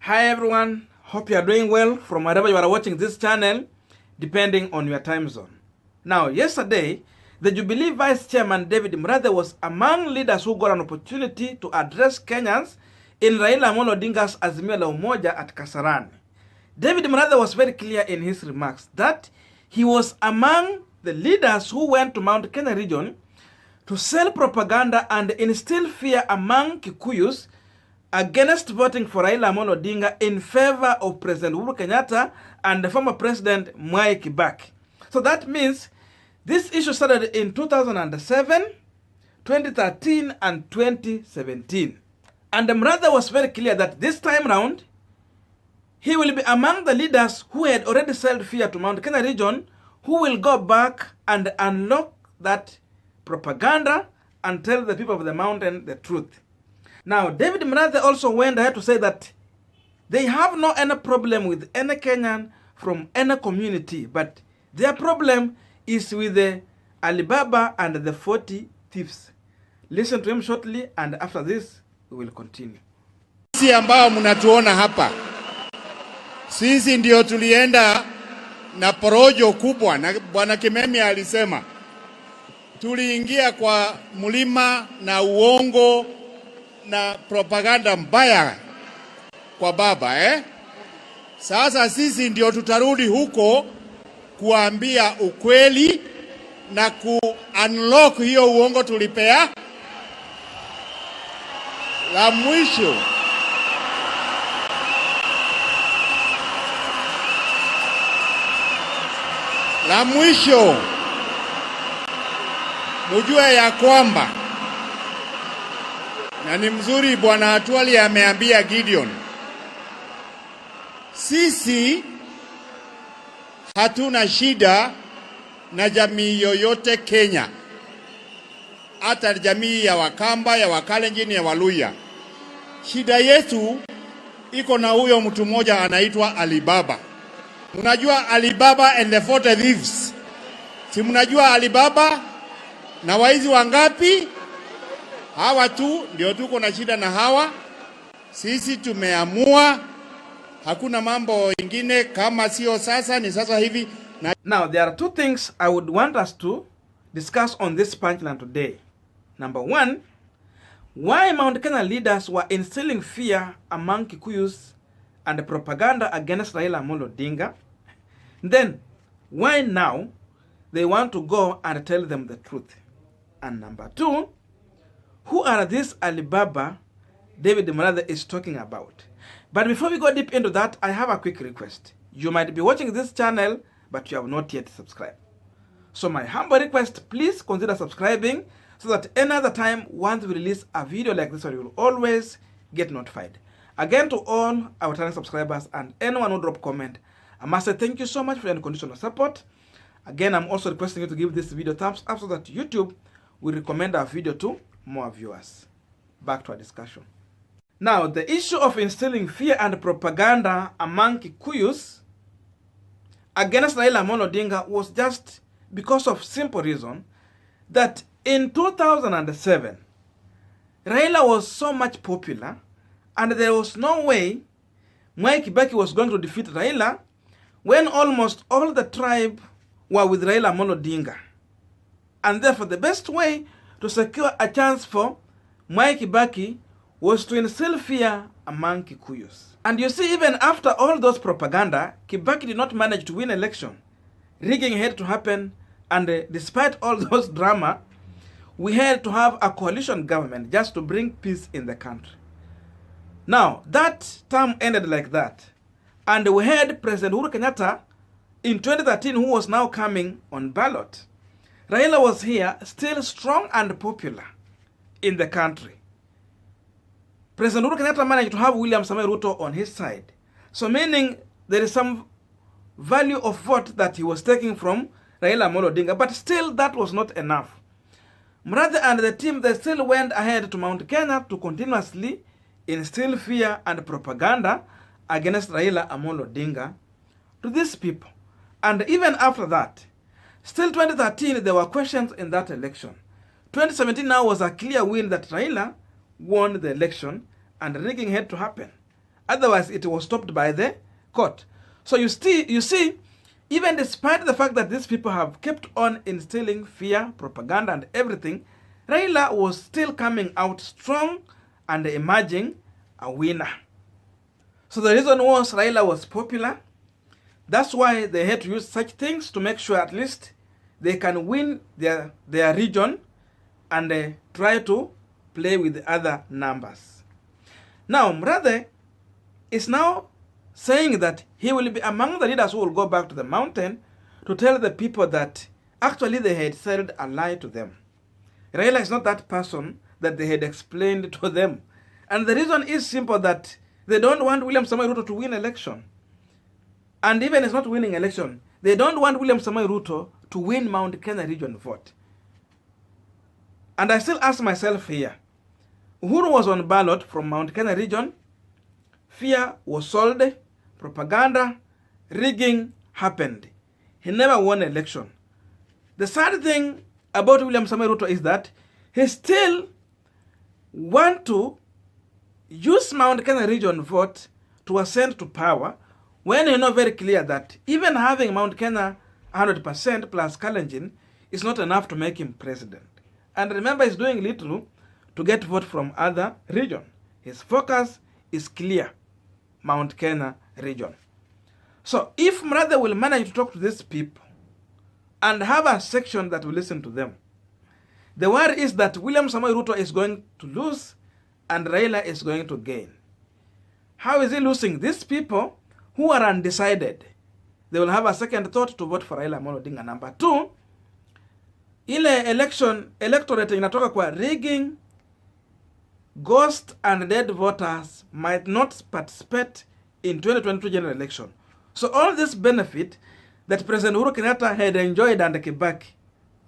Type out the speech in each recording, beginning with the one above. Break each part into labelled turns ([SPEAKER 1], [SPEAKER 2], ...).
[SPEAKER 1] Hi everyone, hope you are doing well from wherever you are watching this channel, depending on your time zone. Now, yesterday, the Jubilee Vice Chairman David Murathe was among leaders who got an opportunity to address Kenyans in Raila Odinga's Azimio la Umoja at Kasarani. David Murathe was very clear in his remarks that he was among the leaders who went to Mount Kenya region to sell propaganda and instill fear among Kikuyus against voting for Raila Odinga in favor of President Uhuru Kenyatta and the former President Mwai Kibaki. So that means this issue started in 2007, 2013, and 2017. And Murathe was very clear that this time round, he will be among the leaders who had already sold fear to Mount Kenya region, who will go back and unlock that propaganda and tell the people of the mountain the truth. Now, David Murathe also went ahead to say that they have no any problem with any Kenyan from any community, but their problem is with the Alibaba and the 40 thieves. Listen to him shortly, and after this, we will continue.
[SPEAKER 2] Sisi ambao mnatuona hapa, sisi ndio tulienda na porojo kubwa, na Bwana Kimemi alisema tuliingia kwa mlima na uongo na propaganda mbaya kwa baba. Sasa sisi ndio tutarudi huko kuambia ukweli na ku-unlock hiyo uongo tulipea. La mwisho mujue ya kwamba, na ni mzuri Bwana Atwali ameambia Gideon, sisi hatuna shida na jamii yoyote Kenya, hata jamii ya Wakamba, ya Wakalenjin, ya Waluya. Shida yetu iko na huyo mtu mmoja anaitwa Alibaba. Mnajua Alibaba and the 40 thieves? Si mnajua Alibaba na waizi wangapi? Hawa tu ndio tuko na shida na hawa. Sisi tumeamua, hakuna mambo ingine, kama sio sasa ni sasa hivi.
[SPEAKER 1] Now, there are two things I would want us to discuss on this punchline today. Number one, why Mount Kenya leaders were instilling fear among Kikuyus and propaganda against Raila Odinga. Then, why now they want to go and tell them the truth. And number two, who are these Alibaba David Murathe is talking about? But before we go deep into that, I have a quick request. You might be watching this channel, but you have not yet subscribed. So my humble request, please consider subscribing so that any other time once we release a video like this one, you will always get notified. Again, to all our channel subscribers and anyone who drop comment, I must say thank you so much for your unconditional support. Again, I'm also requesting you to give this video thumbs up so that YouTube will recommend our video to more viewers. Back to our discussion. Now, the issue of instilling fear and propaganda among Kikuyus against Raila Odinga was just because of simple reason that in 2007, Raila was so much popular and there was no way Mwai Kibaki was going to defeat Raila when almost all the tribe were with Raila Odinga. And therefore, the best way to secure a chance for Mwai Kibaki was to instill fear among Kikuyus. And you see, even after all those propaganda, Kibaki did not manage to win election. Rigging had to happen, and despite all those drama, we had to have a coalition government just to bring peace in the country. Now, that term ended like that. And we had President Uhuru Kenyatta in 2013 who was now coming on ballot. Raila was here, still strong and popular in the country. President Uhuru Kenyatta managed to have William Samoei Ruto on his side. So meaning there is some value of vote that he was taking from Raila Odinga, but still that was not enough. Murathe and the team, they still went ahead to Mount Kenya to continuously instill fear and propaganda against Raila Odinga to these people. And even after that, still 2013, there were questions in that election. 2017 now was a clear win that Raila won the election and rigging had to happen. Otherwise, it was stopped by the court. So you see, even despite the fact that these people have kept on instilling fear, propaganda, and everything, Raila was still coming out strong and emerging a winner. So the reason was Raila was popular. That's why they had to use such things to make sure at least they can win their region and try to play with the other numbers. Now, Murathe is now saying that he will be among the leaders who will go back to the mountain to tell the people that actually they had said a lie to them. Raila is not that person that they had explained to them. And the reason is simple, that they don't want William Samoei Ruto to win election. And even it's not winning election, they don't want William Samoei Ruto to win Mount Kenya region vote. And I still ask myself here, Uhuru was on ballot from Mount Kenya region, fear was sold, propaganda, rigging happened. He never won election. The sad thing about William Samoei Ruto is that he still want to use Mount Kenya region vote to ascend to power, when you know very clear that even having Mount Kenya 100% plus Kalenjin is not enough to make him president. And remember, he's doing little to get vote from other region. His focus is clear, Mount Kenya region. So if Murathe will manage to talk to these people and have a section that will listen to them, the worry is that William Samoei Ruto is going to lose and Raila is going to gain. How is he losing? These people who are undecided, they will have a second thought to vote for Raila Odinga. Number two, ile electorate inatoka kwa rigging, ghost and dead voters might not participate in 2022 general election. So all this benefit that President Uhuru Kenyatta had enjoyed under Kibaki,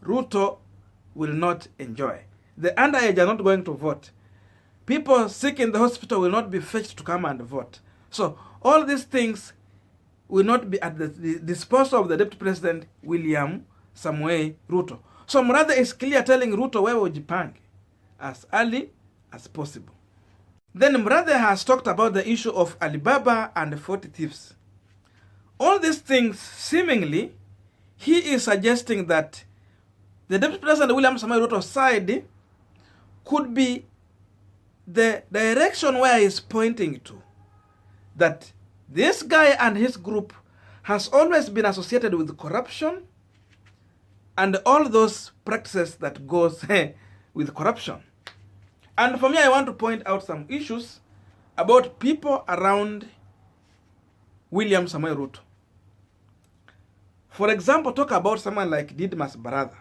[SPEAKER 1] Ruto will not enjoy. The underage are not going to vote. People sick in the hospital will not be fetched to come and vote. So all these things will not be at the disposal of the Deputy President William Samoei Ruto. So Murathe is clear telling Ruto wewe ujipange as early as possible. Then Murathe has talked about the issue of Alibaba and 40 thieves. All these things, seemingly, he is suggesting that the Deputy President William Samoei Ruto's side could be the direction where he is pointing to. That this guy and his group has always been associated with corruption and all those practices that goes with corruption. And for me, I want to point out some issues about people around William Samoei Ruto. For example, talk about someone like David Murathe,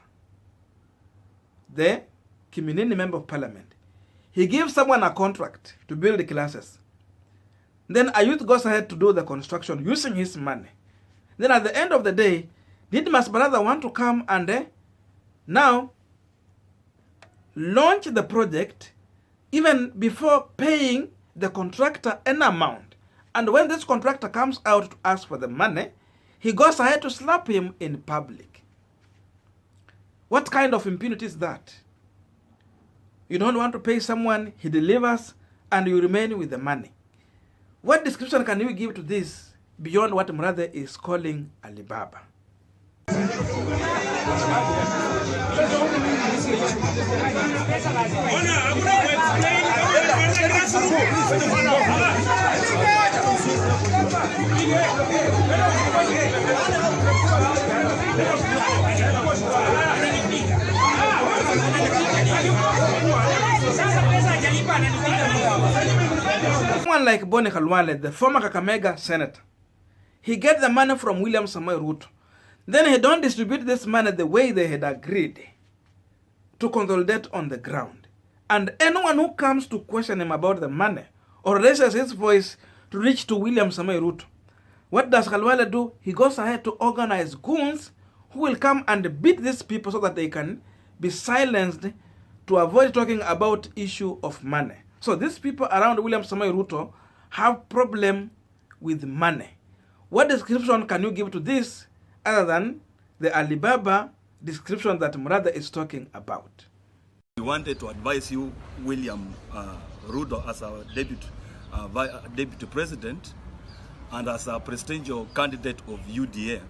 [SPEAKER 1] the Kiminini Member of Parliament. He gives someone a contract to build the classes. Then a youth goes ahead to do the construction using his money. Then at the end of the day, David Murathe want to come and now launch the project even before paying the contractor an amount. And when this contractor comes out to ask for the money, he goes ahead to slap him in public. What kind of impunity is that? You don't want to pay someone, he delivers, and you remain with the money. What description can you give to this beyond what Murathe is calling Alibaba? Someone like Boni Khalwale, the former Kakamega senator, he get the money from William Samoei Ruto. Then he don't distribute this money the way they had agreed to consolidate on the ground. And anyone who comes to question him about the money or raises his voice to reach to William Samoei Ruto, what does Khalwale do? He goes ahead to organize goons who will come and beat these people so that they can be silenced to avoid talking about issue of money. So these people around William Samoei Ruto have problem with money. What description can you give to this other than the Alibaba description that Murathe is talking about?
[SPEAKER 3] We wanted to advise you, William Ruto, as our deputy Deputy President and as a presidential candidate of UDA,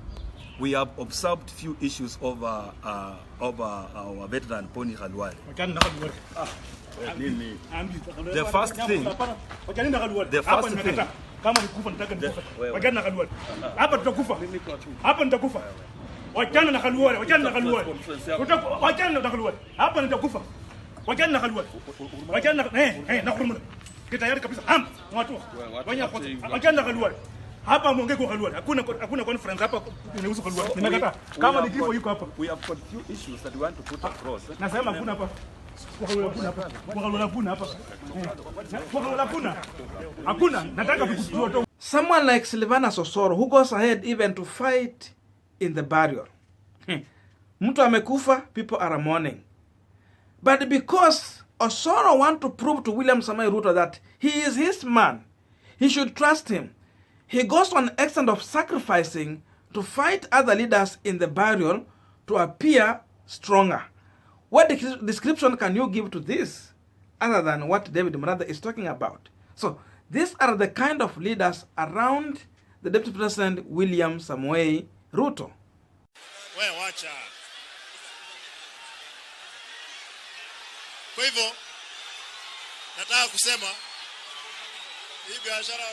[SPEAKER 3] we have observed few issues over our veteran Pony Khalwale. The first thing,
[SPEAKER 4] kama nikufa nataka nikufa. Wachana na Khalwale. Hapa tutakufa. Hapa nitakufa. Wachana na Khalwale, wachana na Khalwale. Wachana na Khalwale. Hapa nitakufa. Wachana na Khalwale. Wachana na na kurumuna. Kitayari kabisa. Watu. Wachana na Khalwale. Hapa muongee kwa Khalwale. Hakuna conference hapa inahusu Khalwale. Nimekataa. Kama ni kifo yuko hapa.
[SPEAKER 3] We have got few issues that we want to put across.
[SPEAKER 4] Nasema hakuna hapa.
[SPEAKER 1] Someone like Silvana Sosoro who goes ahead even to fight in the burial. Mtu amekufa, people are mourning. But because Osoro want to prove to William Samoei Ruto that he is his man, he should trust him, he goes on extent of sacrificing to fight other leaders in the burial to appear stronger. What description can you give to this other than what David Murathe is talking about? So these are the kind of leaders around the Deputy President William Samoei Ruto.
[SPEAKER 2] Wewe wacha. Kwa hivyo nataka kusema hii biashara.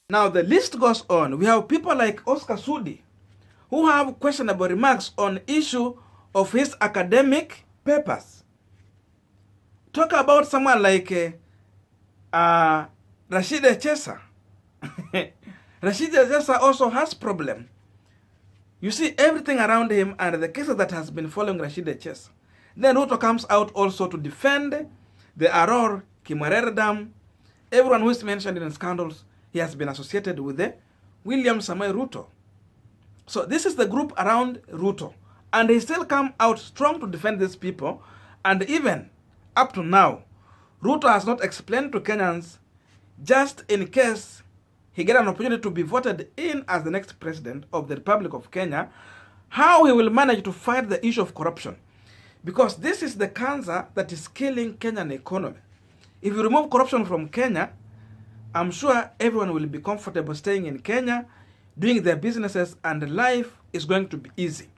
[SPEAKER 1] Now the list goes on. We have people like Oscar Sudi who have questionable remarks on issue of his academic papers. Talk about someone like Rashida Chesa. Rashida Chesa also has problem. You see everything around him and the cases that has been following Rashida Chesa. Then Ruto comes out also to defend the Aror Kimwerere Dam. Everyone who is mentioned in scandals, he has been associated with the William Samoei Ruto. So this is the group around Ruto. And he still come out strong to defend these people. And even up to now, Ruto has not explained to Kenyans, just in case he get an opportunity to be voted in as the next president of the Republic of Kenya, how he will manage to fight the issue of corruption. Because this is the cancer that is killing Kenyan economy. If you remove corruption from Kenya, I'm sure everyone will be comfortable staying in Kenya, doing their businesses, and life is going to be easy.